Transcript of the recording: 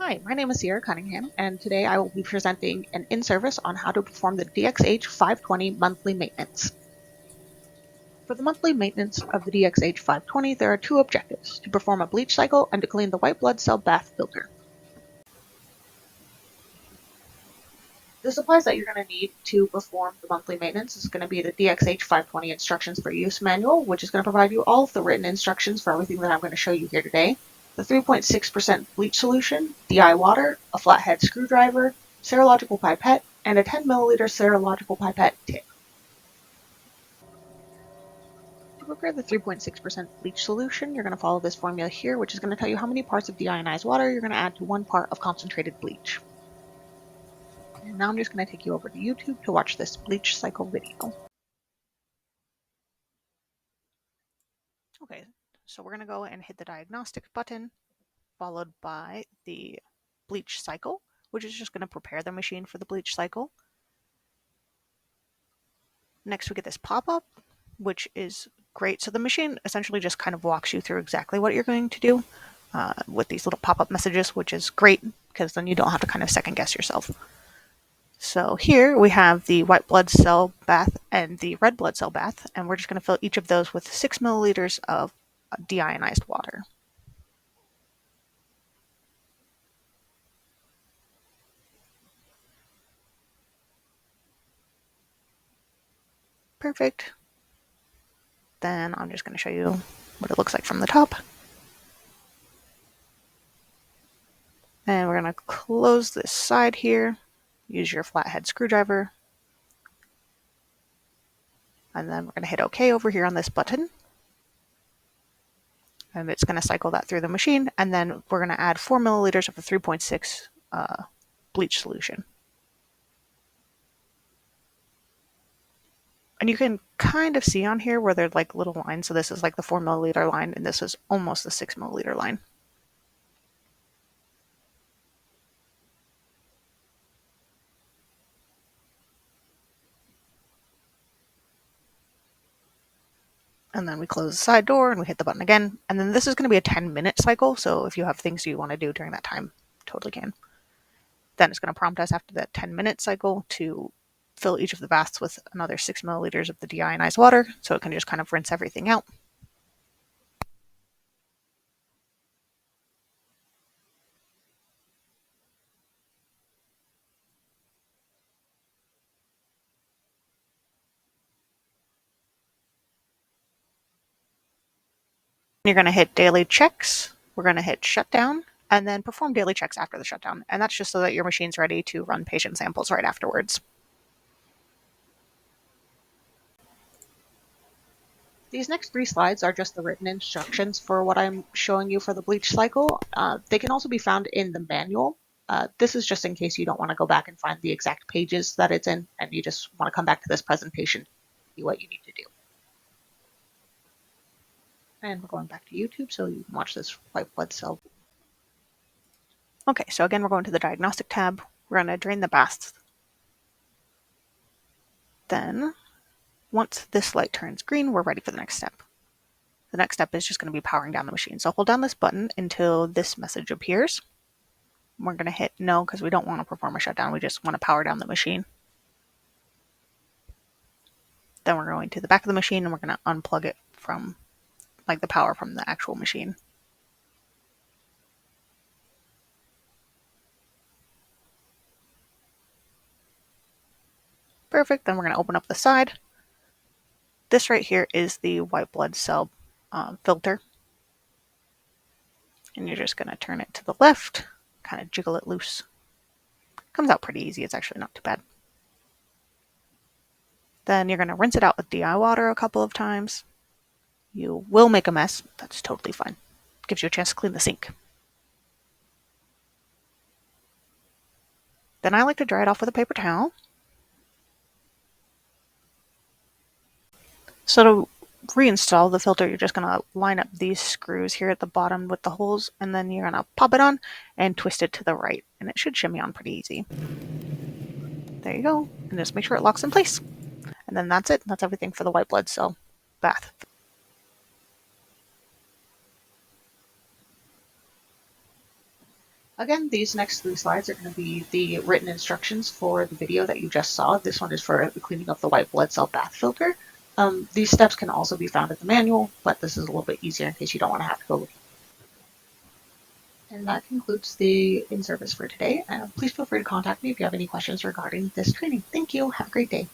Hi, my name is Sierra Cunningham, and today I will be presenting an in-service on how to perform the DxH 520 monthly maintenance. For the monthly maintenance of the DxH 520, there are two objectives: to perform a bleach cycle and to clean the white blood cell bath filter. The supplies that you're going to need to perform the monthly maintenance is going to be the DxH 520 Instructions for Use Manual, which is going to provide you all of the written instructions for everything that I'm going to show you here today. The 3.6% bleach solution, DI water, a flathead screwdriver, serological pipette, and a 10 milliliter serological pipette tip. To prepare the 3.6% bleach solution, you're going to follow this formula here, which is going to tell you how many parts of deionized water you're going to add to 1 part of concentrated bleach. And now I'm just going to take you over to YouTube to watch this bleach cycle video. Okay, so we're going to go and hit the diagnostic button, followed by the bleach cycle, which is just going to prepare the machine for the bleach cycle. Next, we get this pop-up, which is great. So the machine essentially just kind of walks you through exactly what you're going to do with these little pop-up messages, which is great because then you don't have to kind of second guess yourself. So here we have the white blood cell bath and the red blood cell bath, and we're just going to fill each of those with 6 milliliters of deionized water. Perfect. Then I'm just going to show you what it looks like from the top. And we're going to close this side here. Use your flathead screwdriver. And then we're going to hit OK over here on this button. And it's going to cycle that through the machine. And then we're going to add 4 milliliters of the 3.6 bleach solution. And you can kind of see on here where they're like little lines. So this is like the 4 milliliter line, and this is almost the 6 milliliter line. And then we close the side door and we hit the button again. And then this is going to be a 10-minute cycle. So if you have things you want to do during that time, totally can. Then it's going to prompt us after that 10-minute cycle to fill each of the baths with another 6 milliliters of the deionized water. So it can just kind of rinse everything out. You're going to hit daily checks. We're going to hit shutdown and then perform daily checks after the shutdown. And that's just so that your machine's ready to run patient samples right afterwards. These next 3 slides are just the written instructions for what I'm showing you for the bleach cycle. They can also be found in the manual. This is just in case you don't want to go back and find the exact pages that it's in, and you just want to come back to this presentation to see what you need to do. And we're going back to YouTube so you can watch this white blood cell. Okay, so again, we're going to the diagnostic tab. We're going to drain the baths. Then, once this light turns green, we're ready for the next step. The next step is just going to be powering down the machine. So hold down this button until this message appears. We're going to hit no because we don't want to perform a shutdown. We just want to power down the machine. Then we're going to the back of the machine and we're going to unplug it from like the power from the actual machine. Perfect. Then we're going to open up the side. This right here is the white blood cell filter. And you're just going to turn it to the left, kind of jiggle it loose. Comes out pretty easy. It's actually not too bad. Then you're going to rinse it out with DI water a couple of times. You will make a mess. That's totally fine. Gives you a chance to clean the sink. Then I like to dry it off with a paper towel. So to reinstall the filter, you're just going to line up these screws here at the bottom with the holes, and then you're going to pop it on and twist it to the right, and it should shimmy on pretty easy. There you go. And just make sure it locks in place. And then that's it. That's everything for the white blood cell bath. Again, these next 3 slides are going to be the written instructions for the video that you just saw. This one is for cleaning up the white blood cell bath filter. These steps can also be found in the manual, but this is a little bit easier in case you don't want to have to go looking. And that concludes the in-service for today. Please feel free to contact me if you have any questions regarding this training. Thank you. Have a great day.